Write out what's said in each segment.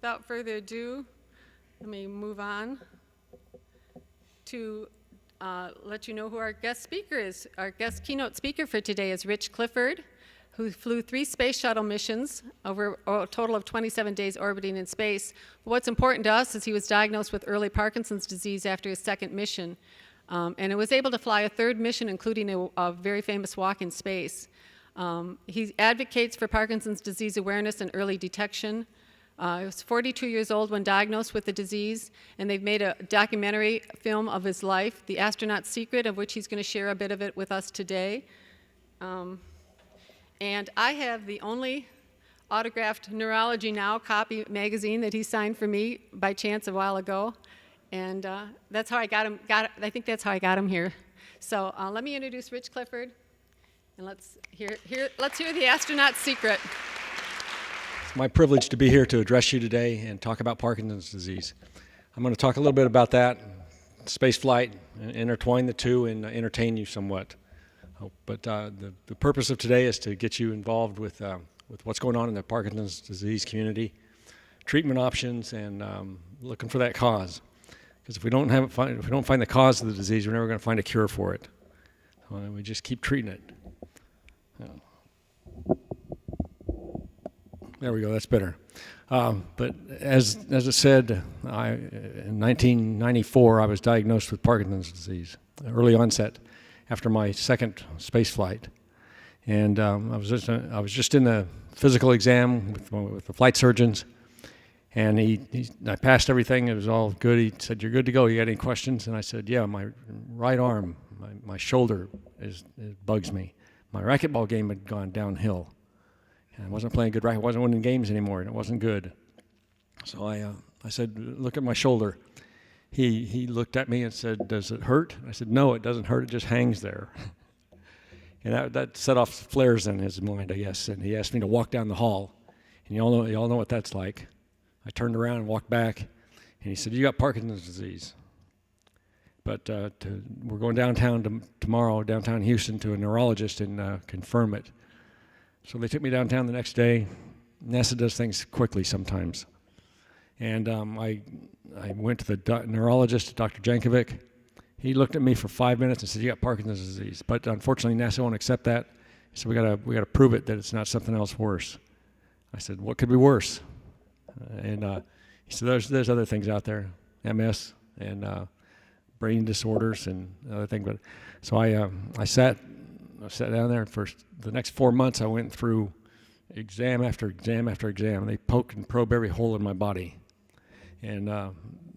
Without further ado, let me move on to let you know who our guest speaker is. Our guest keynote speaker for today is Rich Clifford, who flew 3 space shuttle missions over a total of 27 days orbiting in space. What's important to us is he was diagnosed with early Parkinson's disease after his 2nd mission, and was able to fly a 3rd mission, including a very famous walk in space. He advocates for Parkinson's disease awareness and early detection. He was 42 years old when diagnosed with the disease, and they've made a documentary film of his life, The Astronaut's Secret, of which he's going to share a bit of it with us today. And I have the only autographed Neurology Now copy magazine that he signed for me by chance a while ago, and that's how I got him. I think that's how I got him here. So let me introduce Rich Clifford, and let's hear the Astronaut's Secret. It's my privilege to be here to address you today and talk about Parkinson's disease. I'm going to talk a little bit about that, space flight, intertwine the two, and entertain you somewhat. But the purpose of today is to get you involved with what's going on in the Parkinson's disease community, treatment options, and looking for that cause. Because if we don't find the cause of the disease, we're never going to find a cure for it. We just keep treating it. There we go. That's better. But as it said, in 1994 I was diagnosed with Parkinson's disease, early onset, after my 2nd space flight, and I was just in the physical exam with the flight surgeons, and I passed everything. It was all good. He said, "You're good to go. You got any questions?" And I said, "Yeah, my right arm, my shoulder it bugs me. My racquetball game had gone downhill, and I wasn't playing good racquetball. I wasn't winning games anymore, and it wasn't good." So I said, "Look at my shoulder." He looked at me and said, "Does it hurt?" I said, "No, it doesn't hurt. It just hangs there." And that set off flares in his mind, I guess. And he asked me to walk down the hall. And you all know what that's like. I turned around and walked back. And he said, "You got Parkinson's disease. But we're going downtown tomorrow, downtown Houston, to a neurologist and confirm it." So they took me downtown the next day. NASA does things quickly sometimes. And I went to the neurologist, Dr. Jankovic. He looked at me for 5 minutes and said, "You got Parkinson's disease." But unfortunately, NASA won't accept that. So we gotta prove it that it's not something else worse. I said, "What could be worse?" And he said, "There's other things out there, MS and brain disorders and other things." But so I sat down there, and for the next 4 months, I went through exam after exam after exam. They poked and probed every hole in my body. And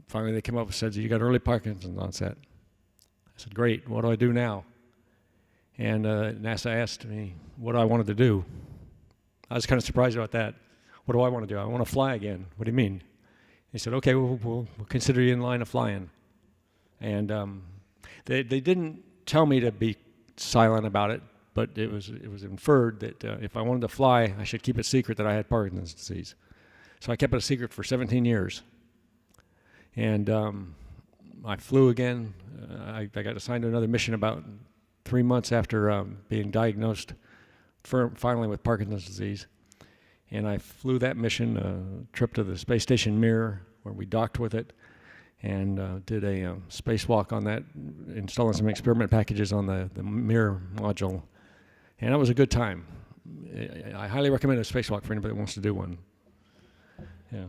finally they came up and said, "You got early Parkinson's onset." I said, "Great, what do I do now?" And NASA asked me what I wanted to do. I was kind of surprised about that. What do I want to do? I want to fly again. What do you mean? He said, "Okay, we'll consider you in line of flying." And they didn't tell me to be silent about it, but it was inferred that if I wanted to fly, I should keep it secret that I had Parkinson's disease. So I kept it a secret for 17 years. And I flew again. I got assigned to another mission about 3 months after being diagnosed finally with Parkinson's disease. And I flew that mission, a trip to the space station Mir, where we docked with it, and did a spacewalk on that, installing some experiment packages on the Mir module. And that was a good time. I highly recommend a spacewalk for anybody that wants to do one. Yeah,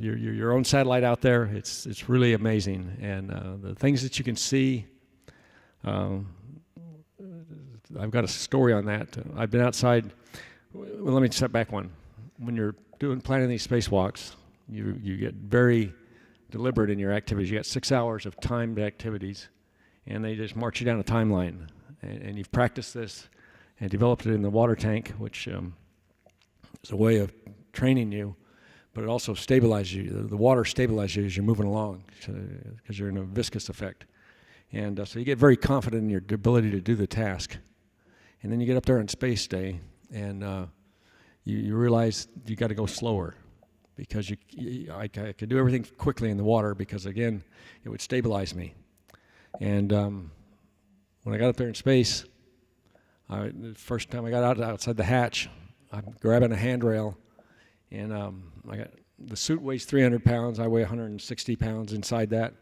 your own satellite out there, it's really amazing. And the things that you can see, I've got a story on that. I've been outside. Well, let me step back one. When you're planning these spacewalks, you get very deliberate in your activities. You got 6 hours of timed activities, and they just march you down a timeline. And you've practiced this and developed it in the water tank, which is a way of training you, but it also stabilizes you. The water stabilizes you as you're moving along because you're in a viscous effect. And so you get very confident in your ability to do the task. And then you get up there on space day, and you realize you got to go slower, because I could do everything quickly in the water because, again, it would stabilize me. And when I got up there in space, the first time I got outside the hatch, I'm grabbing a handrail, and the suit weighs 300 pounds. I weigh 160 pounds inside that,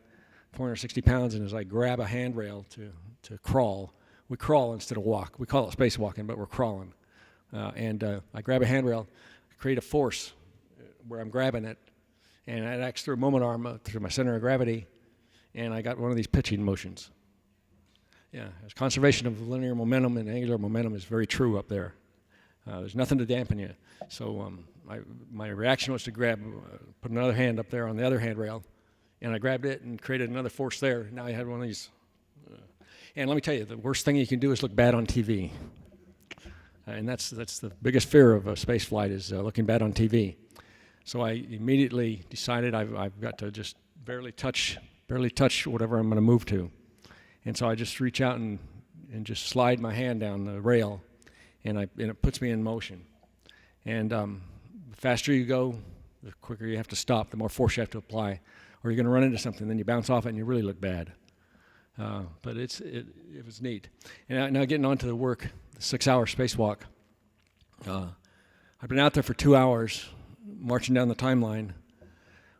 460 pounds. And as I grab a handrail to crawl, we crawl instead of walk. We call it spacewalking, but we're crawling. I grab a handrail, create a force where I'm grabbing it, and it acts through a moment arm through my center of gravity, and I got one of these pitching motions. Yeah, conservation of linear momentum and angular momentum is very true up there. There's nothing to dampen you. So my reaction was to put another hand up there on the other handrail, and I grabbed it and created another force there. Now I had one of these. And let me tell you, the worst thing you can do is look bad on TV. And that's the biggest fear of a space flight is looking bad on TV. So I immediately decided I've got to just barely touch whatever I'm going to move to. And so I just reach out and just slide my hand down the rail, and it puts me in motion. And the faster you go, the quicker you have to stop, the more force you have to apply, or you're going to run into something, then you bounce off it and you really look bad. But it was neat. And now getting on to the work, the 6-hour spacewalk. I've been out there for 2 hours, marching down the timeline,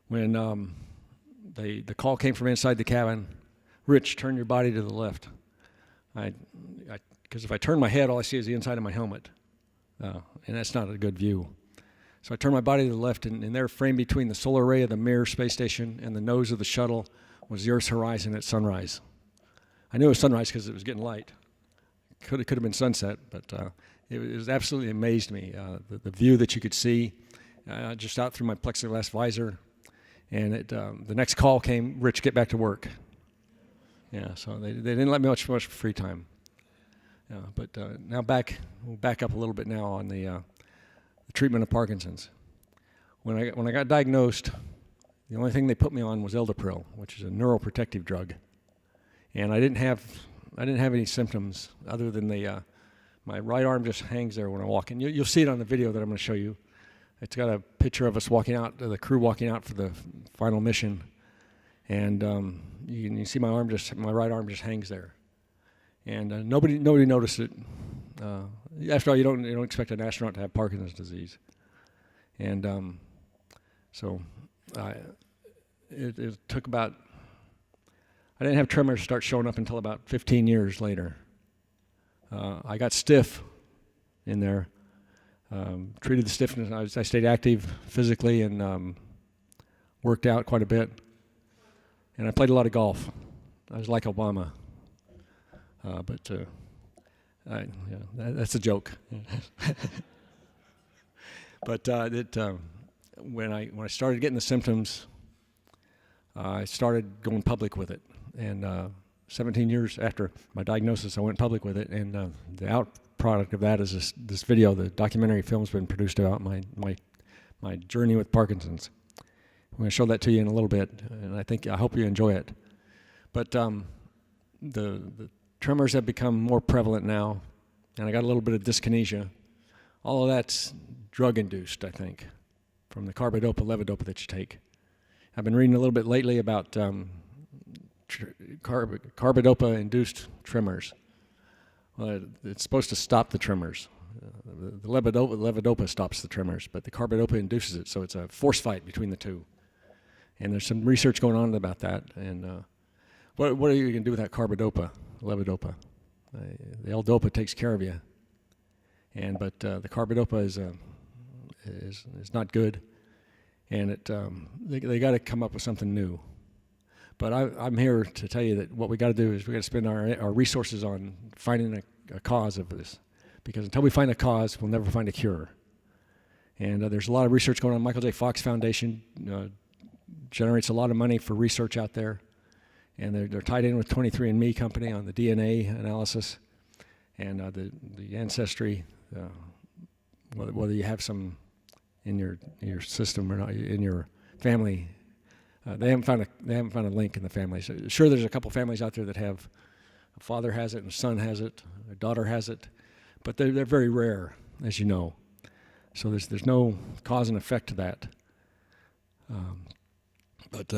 when the call came from inside the cabin. Rich, turn your body to the left. Because if I turn my head, all I see is the inside of my helmet. And that's not a good view. So I turned my body to the left, and there, framed between the solar array of the Mir space station and the nose of the shuttle, was the Earth's horizon at sunrise. I knew it was sunrise because it was getting light. Could have been sunset, but it was absolutely amazed me. The view that you could see just out through my plexiglass visor. And the next call came, Rich, get back to work. Yeah, so they didn't let me much free time. Yeah, but now we'll back up a little bit now on the treatment of Parkinson's. When I got diagnosed, the only thing they put me on was Eldepril, which is a neuroprotective drug, and I didn't have any symptoms other than my right arm just hangs there when I walk, and you'll see it on the video that I'm going to show you. It's got a picture of us walking out, the crew walking out for the final mission, and you can see my right arm just hangs there, and nobody noticed it. After all, you don't expect an astronaut to have Parkinson's disease, and so it took about. I didn't have tremors start showing up until about 15 years later. I got stiff in there. Treated the stiffness. I stayed active physically and worked out quite a bit. And I played a lot of golf. I was like Obama. That's a joke. But when I started getting the symptoms, I started going public with it. And 17 years after my diagnosis, I went public with it. And the outproduct of that is this video. The documentary film's been produced about my journey with Parkinson's. I'm going to show that to you in a little bit, and I hope you enjoy it. But the tremors have become more prevalent now, and I got a little bit of dyskinesia. All of that's drug-induced, I think, from the carbidopa, levodopa that you take. I've been reading a little bit lately about carbidopa-induced tremors. Well, it's supposed to stop the tremors. The levodopa stops the tremors, but the carbidopa induces it, so it's a force fight between the two. And there's some research going on about that. And what are you going to do with that carbidopa, levodopa? The L-dopa takes care of you, but the carbidopa is not good, and they got to come up with something new. But I'm here to tell you that what we got to do is we got to spend our resources on finding a cause of this, because until we find a cause, we'll never find a cure. And there's a lot of research going on. Michael J. Fox Foundation generates a lot of money for research out there, and they're tied in with 23andMe company on the DNA analysis and the ancestry, whether you have some in your system or not, in your family. They haven't found a link in the family. So sure, there's a couple families out there that have a father has it and a son has it, a daughter has it, but they're very rare, as you know. So there's no cause and effect to that. But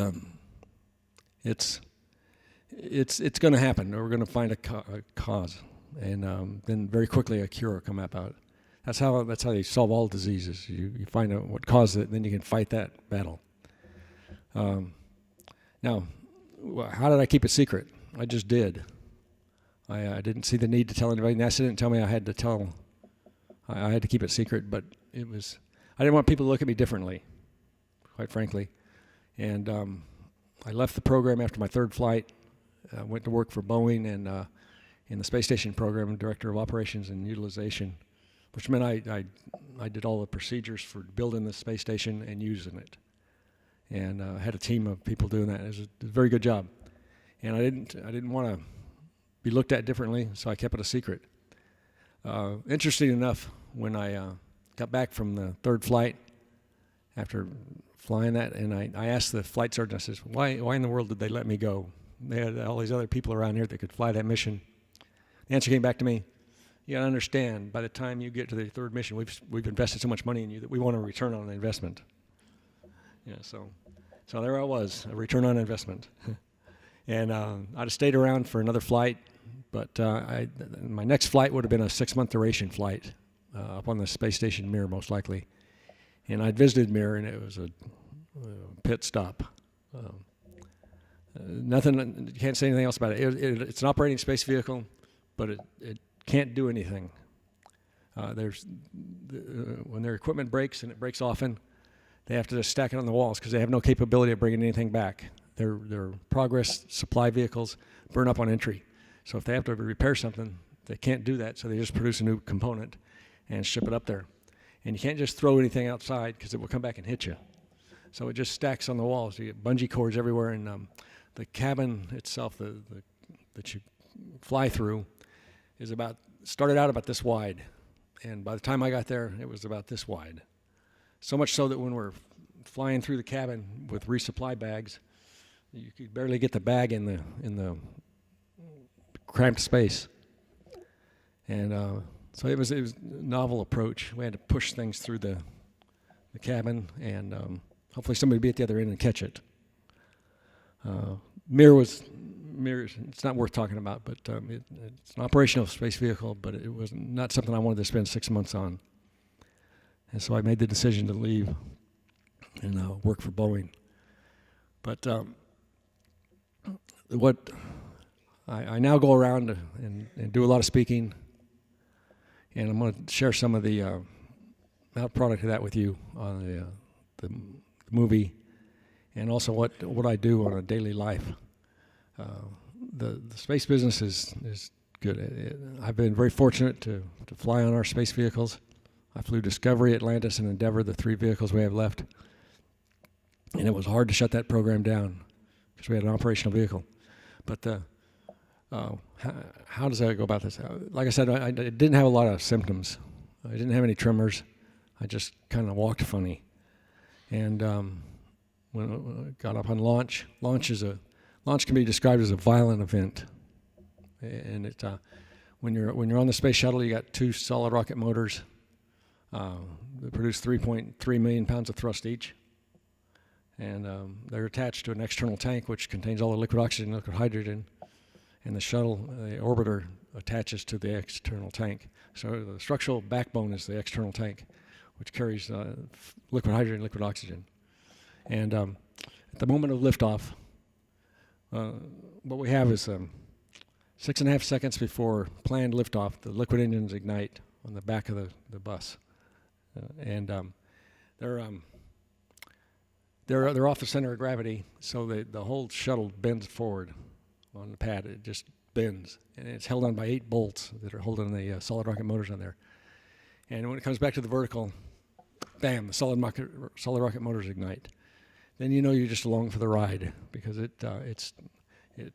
it's going to happen. We're going to find a cause, and then very quickly a cure will come about. That's how you solve all diseases. You find out what caused it, and then you can fight that battle. Now, how did I keep it secret? I just did. I didn't see the need to tell anybody. NASA didn't tell me I had to tell. I had to keep it secret, but I didn't want people to look at me differently, quite frankly. And I left the program after my third flight. Went to work for Boeing and in the space station program, director of operations and utilization, which meant I did all the procedures for building the space station and using it. And had a team of people doing that. It was a very good job. And I didn't want to be looked at differently, so I kept it a secret. Interesting enough, when I got back from the third flight after flying that, and I asked the flight surgeon, I said, why in the world did they let me go? They had all these other people around here that could fly that mission. The answer came back to me, you got to understand, by the time you get to the third mission, we've invested so much money in you that we want a return on the investment. Yeah, so there I was, a return on investment. And I'd have stayed around for another flight, but my next flight would have been a 6-month duration flight up on the space station Mir, most likely. And I'd visited Mir, and it was a pit stop. Nothing, you can't say anything else about it. It's an operating space vehicle, but it can't do anything. When their equipment breaks, and it breaks often, they have to just stack it on the walls because they have no capability of bringing anything back. Their progress supply vehicles burn up on entry. So if they have to repair something, they can't do that, so they just produce a new component and ship it up there. And you can't just throw anything outside because it will come back and hit you. So it just stacks on the walls. You get bungee cords everywhere, and the cabin itself that you fly through is started out about this wide. And by the time I got there, it was about this wide. So much so that when we're flying through the cabin with resupply bags, you could barely get the bag in the cramped space. And so it was a novel approach. We had to push things through the cabin, and hopefully somebody would be at the other end and catch it. Mir, it's not worth talking about, but it's an operational space vehicle, but it was not something I wanted to spend 6 months on. And so I made the decision to leave and work for Boeing. But I now go around and do a lot of speaking, and I'm going to share some of the outproduct of that with you on the movie, and also what I do on a daily life. The space business is good. I've been very fortunate to fly on our space vehicles. I flew Discovery, Atlantis, and Endeavour, the 3 vehicles we have left. And it was hard to shut that program down because we had an operational vehicle. But how does that go about this? Like I said, I didn't have a lot of symptoms. I didn't have any tremors. I just kind of walked funny. And when I got up on launch can be described as a violent event. And when you're on the space shuttle, you got 2 solid rocket motors. They produce 3.3 million pounds of thrust each. And they're attached to an external tank which contains all the liquid oxygen, liquid hydrogen, and the shuttle, the orbiter, attaches to the external tank. So the structural backbone is the external tank, which carries liquid hydrogen, liquid oxygen. And at the moment of liftoff, what we have is 6.5 seconds before planned liftoff, the liquid engines ignite on the back of the bus, and they're off the center of gravity, so the whole shuttle bends forward on the pad. It just bends, and it's held on by 8 bolts that are holding the solid rocket motors on there. And when it comes back to the vertical, bam, the solid rocket motors ignite. Then you know you're just along for the ride, because the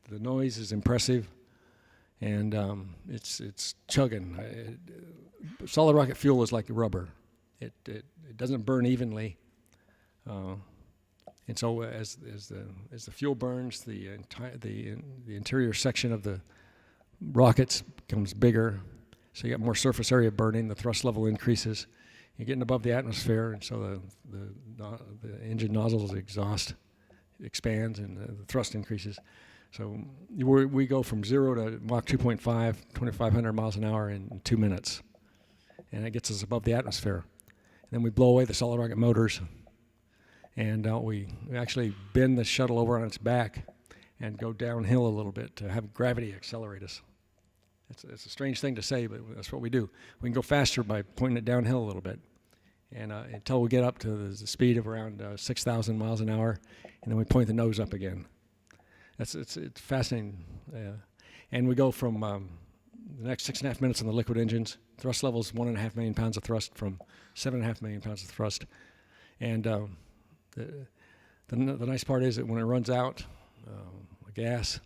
noise is impressive, and it's chugging. Solid rocket fuel is like rubber. It doesn't burn evenly. And so as the fuel burns, the interior section of the rockets becomes bigger, so you get more surface area burning. The thrust level increases. You're getting above the atmosphere, and so the engine nozzle's exhaust expands and the thrust increases. So we go from 0 to Mach 2.5, 2,500 miles an hour in 2 minutes. and it gets us above the atmosphere. And then we blow away the solid rocket motors, and we actually bend the shuttle over on its back and go downhill a little bit to have gravity accelerate us. It's a strange thing to say, but that's what we do. We can go faster by pointing it downhill a little bit, and until we get up to the speed of around 6,000 miles an hour, and then we point the nose up again. It's fascinating. And we go from the next 6.5 minutes on the liquid engines. Thrust level is 1.5 million pounds of thrust from 7.5 million pounds of thrust. And the nice part is that when it runs out, gas,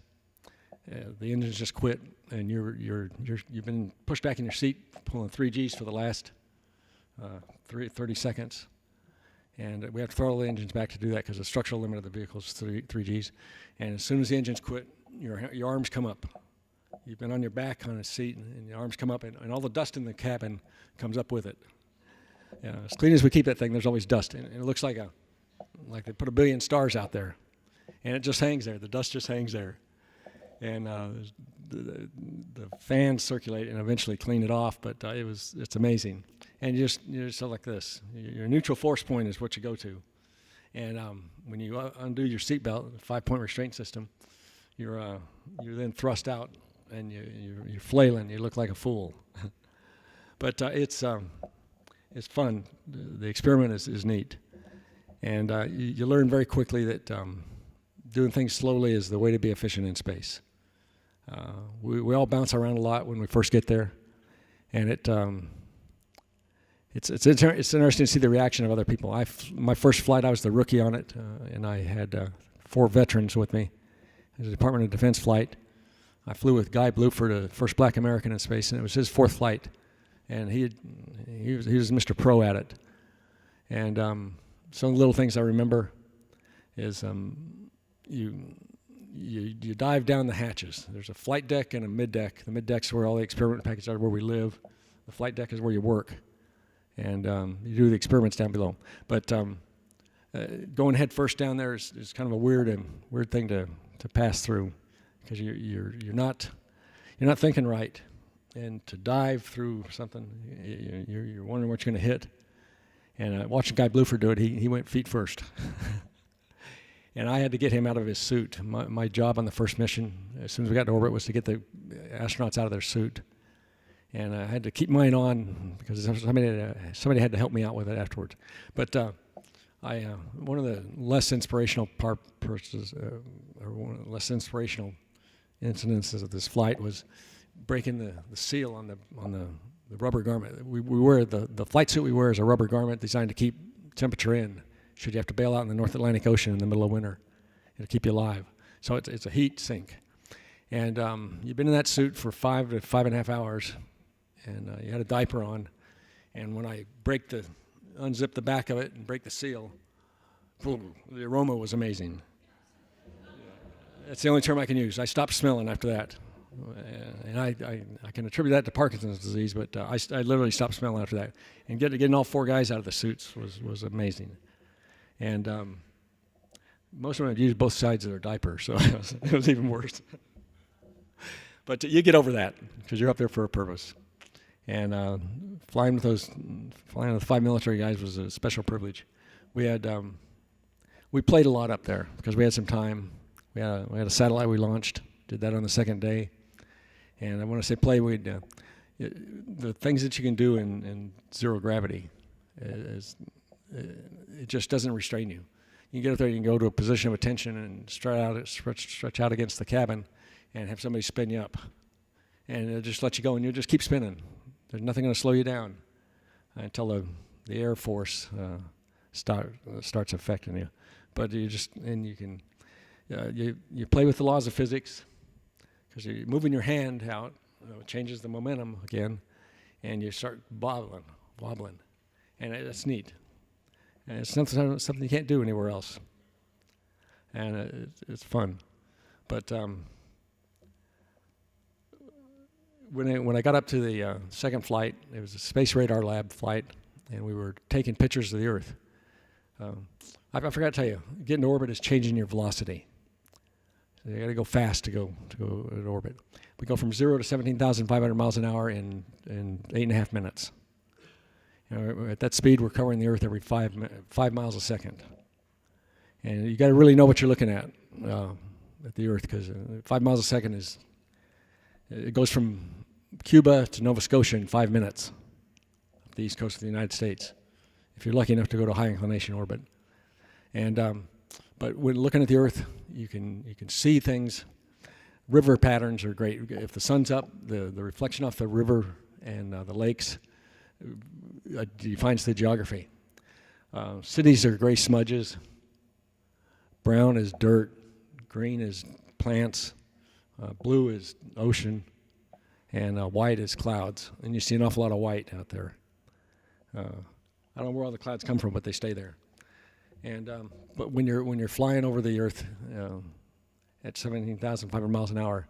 the engines just quit, and you've been pushed back in your seat, pulling 3 Gs for the last 30 seconds. And we have to throttle the engines back to do that because the structural limit of the vehicle is 3 Gs. And as soon as the engines quit, your arms come up. You've been on your back on a seat, and your arms come up, and all the dust in the cabin comes up with it. As clean as we keep that thing, there's always dust. And it looks like they put 1 billion stars out there. And it just hangs there. The dust just hangs there. And the fans circulate and eventually clean it off, but it's amazing. And you're just like this. Your neutral force point is what you go to. And when you undo your seatbelt, the 5-point restraint system, you're then thrust out, and you're flailing. You look like a fool. But it's fun. The experiment is neat. And you learn very quickly that doing things slowly is the way to be efficient in space. We all bounce around a lot when we first get there, and it's interesting to see the reaction of other people. My first flight, I was the rookie on it, and I had 4 veterans with me. It was a Department of Defense flight. I flew with Guy Bluford, the first black American in space, and it was his 4th flight, and he was Mr. Pro at it. And some of the little things I remember is you dive down the hatches. There's a flight deck and a mid deck. The mid deck's where all the experiment packages are, where we live. The flight deck is where you work, and you do the experiments down below. But going head first down there is kind of a weird thing to pass through, because you're not thinking right, and to dive through something, you're wondering what you're going to hit. And watching Guy Bluford do it, he went feet first. And I had to get him out of his suit. My job on the first mission, as soon as we got to orbit, was to get the astronauts out of their suit. And I had to keep mine on because somebody had to help me out with it afterwards. But one of the less inspirational less inspirational incidences of this flight was breaking the seal on the rubber garment. We wear the flight suit we wear is a rubber garment designed to keep temperature in. Should you have to bail out in the North Atlantic Ocean in the middle of winter, it'll keep you alive. So it's a heat sink. And you've been in that suit for 5 to 5.5 hours, and you had a diaper on. And when I unzip the back of it and break the seal, boom, the aroma was amazing. That's the only term I can use. I stopped smelling after that. And I can attribute that to Parkinson's disease, but I literally stopped smelling after that. And getting all 4 guys out of the suits was amazing. And most of them had used both sides of their diaper, so it was even worse. But you get over that because you're up there for a purpose. And flying with the 5 military guys was a special privilege. We played a lot up there because we had some time. We had a satellite we launched. Did that on the 2nd day. And I want to say play. The things that you can do in zero gravity it just doesn't restrain you. You can get up there, you can go to a position of attention and stretch out against the cabin and have somebody spin you up. And it'll just let you go, and you'll just keep spinning. There's nothing going to slow you down until the air force starts affecting you. But you play with the laws of physics, because you're moving your hand out, it changes the momentum again, and you start wobbling. And it's neat. And it's something you can't do anywhere else. And it's fun. But when I got up to the 2nd flight, it was a Space Radar Lab flight, and we were taking pictures of the Earth. I forgot to tell you, getting to orbit is changing your velocity. So you got to go fast to go in orbit. We go from 0 to 17,500 miles an hour in 8.5 minutes. At that speed, we're covering the Earth every 5 miles a second. And you got to really know what you're looking at the Earth, because 5 miles a second it goes from Cuba to Nova Scotia in 5 minutes, up the east coast of the United States, if you're lucky enough to go to high inclination orbit. And but when looking at the Earth, you can see things. River patterns are great. If the sun's up, the reflection off the river and the lakes defines the geography. Cities are gray smudges. Brown is dirt. Green is plants. Blue is ocean. And white is clouds. And you see an awful lot of white out there. I don't know where all the clouds come from, but they stay there. And but when you're flying over the Earth at 17,500 miles an hour,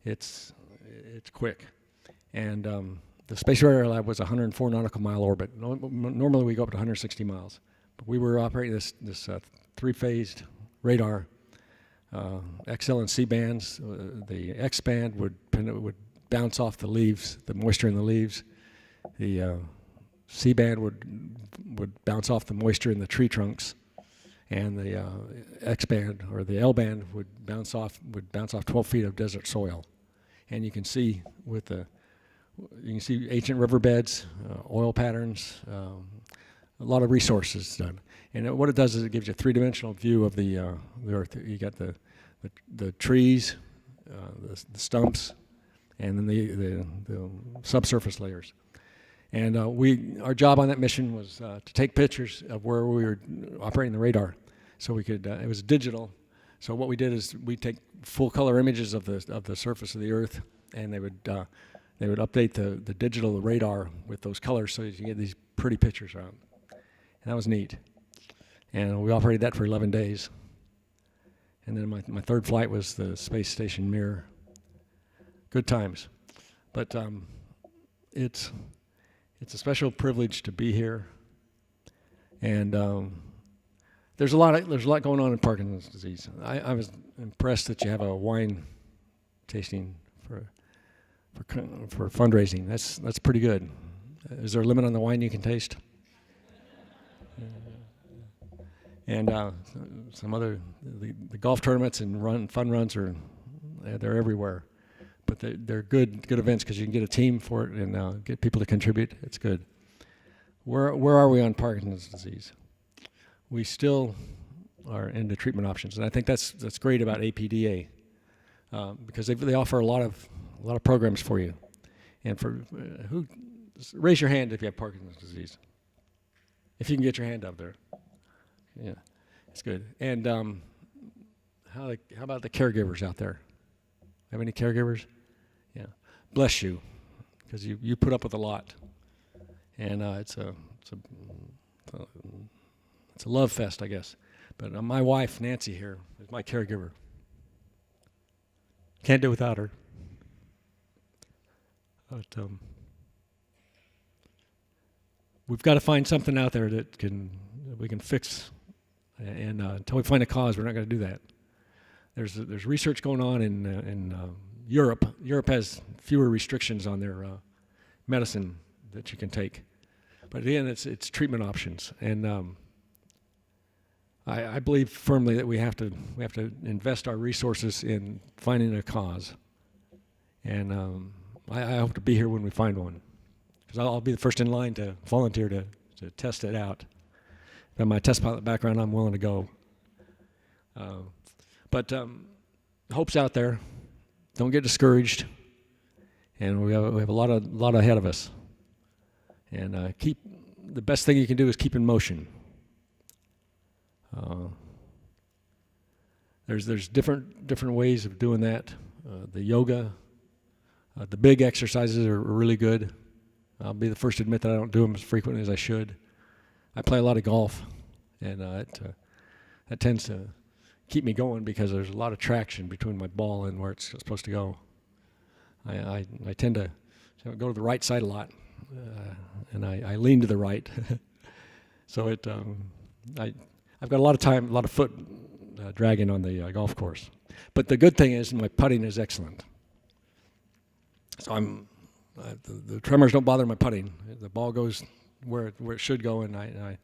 it's quick. And the Space Radar Lab was a 104 nautical mile orbit. Normally we go up to 160 miles, but we were operating this three-phased radar, XL and C bands. The X band would bounce off the leaves, the moisture in the leaves. The C band would bounce off the moisture in the tree trunks, and the X band or the L band would bounce off 12 feet of desert soil. And you can see ancient riverbeds, oil patterns, a lot of resources done. And what it does is it gives you a three-dimensional view of the Earth. You got the trees, the stumps, and then the subsurface layers. And our job on that mission was to take pictures of where we were operating the radar. So we could, it was digital. So what we did is we take full color images of the surface of the Earth, and they would update the digital radar with those colors so you can get these pretty pictures out. And that was neat. And we operated that for 11 days. And then my third flight was the Space Station Mir. Good times. But it's a special privilege to be here. And there's a lot going on in Parkinson's disease. I was impressed that you have a wine tasting for fundraising. That's pretty good. Is there a limit on the wine you can taste? And some other the golf tournaments and fun runs they're everywhere, but they're good events because you can get a team for it and get people to contribute. It's good. Where are we on Parkinson's disease? We still are into treatment options, and I think that's great about APDA because they offer a lot of programs for you. And for raise your hand if you have Parkinson's disease. If you can get your hand up there. Yeah, it's good. And how about the caregivers out there? Have any caregivers? Yeah, bless you, because you put up with a lot, and it's a love fest, I guess. But my wife Nancy here is my caregiver. Can't do without her. But we've got to find something out there that we can fix. And until we find a cause, we're not going to do that. There's research going on in Europe. Europe has fewer restrictions on their medicine that you can take, but again, it's treatment options. And I believe firmly that we have to invest our resources in finding a cause. And I hope to be here when we find one, because I'll be the first in line to volunteer to test it out. Got my test pilot background, I'm willing to go. But hope's out there. Don't get discouraged. And we have a lot ahead of us. And the best thing you can do is keep in motion. There's different ways of doing that. The yoga, the big exercises are really good. I'll be the first to admit that I don't do them as frequently as I should. I play a lot of golf, and that tends to keep me going because there's a lot of traction between my ball and where it's supposed to go. I tend to go to the right side a lot, and I lean to the right. So I've got a lot of time, a lot of foot dragging on the golf course. But the good thing is my putting is excellent. So the tremors don't bother my putting. The ball goes where it should go, and I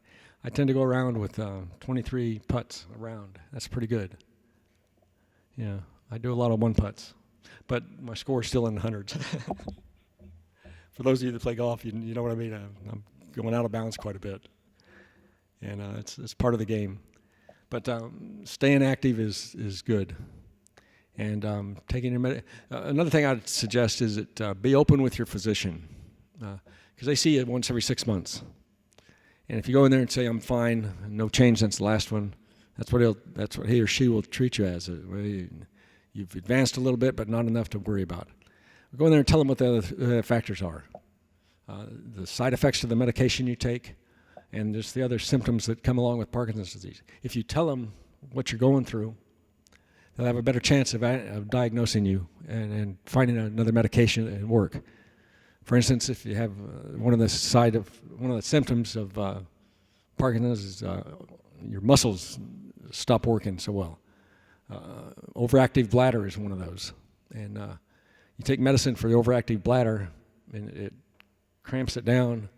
tend to go around with 23 putts around. That's pretty good. Yeah, I do a lot of one putts, but my score is still in the hundreds. For those of you that play golf, you know what I mean. I'm going out of bounds quite a bit, and it's part of the game. But staying active is good, and taking your another thing I'd suggest is that be open with your physician, because they see you once every 6 months. And if you go in there and say, I'm fine, no change since the last one, that's what he or she will treat you as. You've advanced a little bit, but not enough to worry about. Go in there and tell them what the other factors are. The side effects of the medication you take, and just the other symptoms that come along with Parkinson's disease. If you tell them what you're going through, they'll have a better chance of diagnosing you and finding another medication that work. For instance, if you have one of the symptoms of Parkinson's is your muscles stop working so well. Overactive bladder is one of those, and you take medicine for the overactive bladder, and it cramps it down,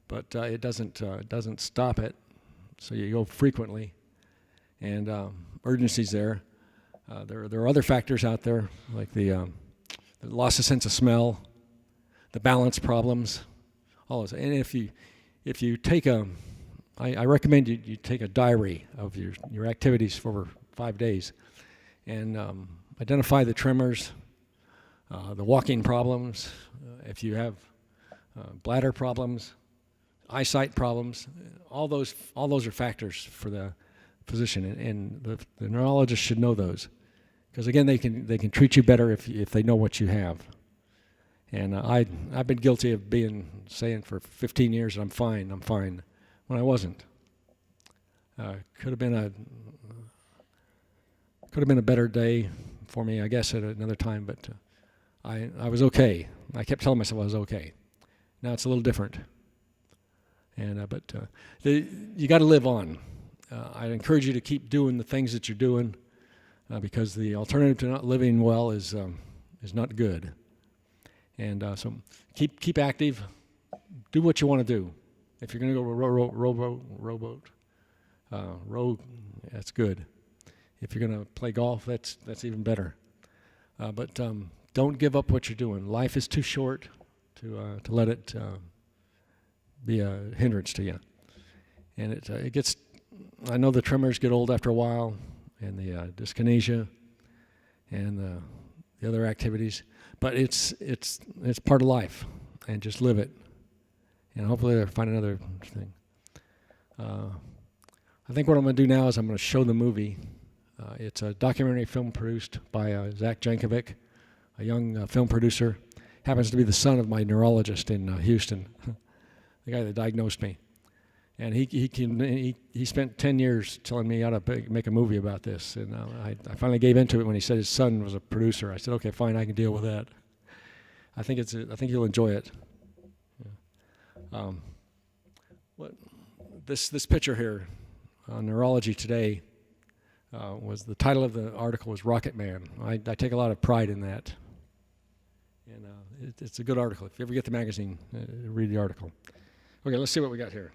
but it doesn't stop it. So you go frequently, and urgency's there. There are other factors out there like the loss of sense of smell, the balance problems, all those. And if you take I recommend you take a diary of your activities for over 5 days, and identify the tremors, the walking problems, if you have bladder problems, eyesight problems. All those are factors for the physician, and the neurologist should know those, because again they can treat you better if they know what you have. And I've been guilty of saying for 15 years I'm fine, when I wasn't. Could have been a better day for me, I guess, at another time, but I was okay. I kept telling myself I was okay. Now it's a little different. And you got to live on. I encourage you to keep doing the things that you're doing, because the alternative to not living well is not good. And so keep active. Do what you want to do. If you're going to go rowboat, row, that's good. If you're going to play golf, that's even better. But don't give up what you're doing. Life is too short to let it be a hindrance to you. And it gets. I know the tremors get old after a while, and the dyskinesia, and the other activities. But it's part of life, and just live it. And hopefully they'll find another thing. I think what I'm going to do now is I'm going to show the movie. It's a documentary film produced by Zach Jankovic, a young film producer. Happens to be the son of my neurologist in Houston, the guy that diagnosed me. And he spent 10 years telling me how to make a movie about this. And I finally gave into it when he said his son was a producer. I said, okay, fine, I can deal with that. I think you'll enjoy it. This picture here on Neurology Today was the title of the article was Rocket Man. I take a lot of pride in that, and it's a good article. If you ever get the magazine, read the article. Okay, let's see what we got here.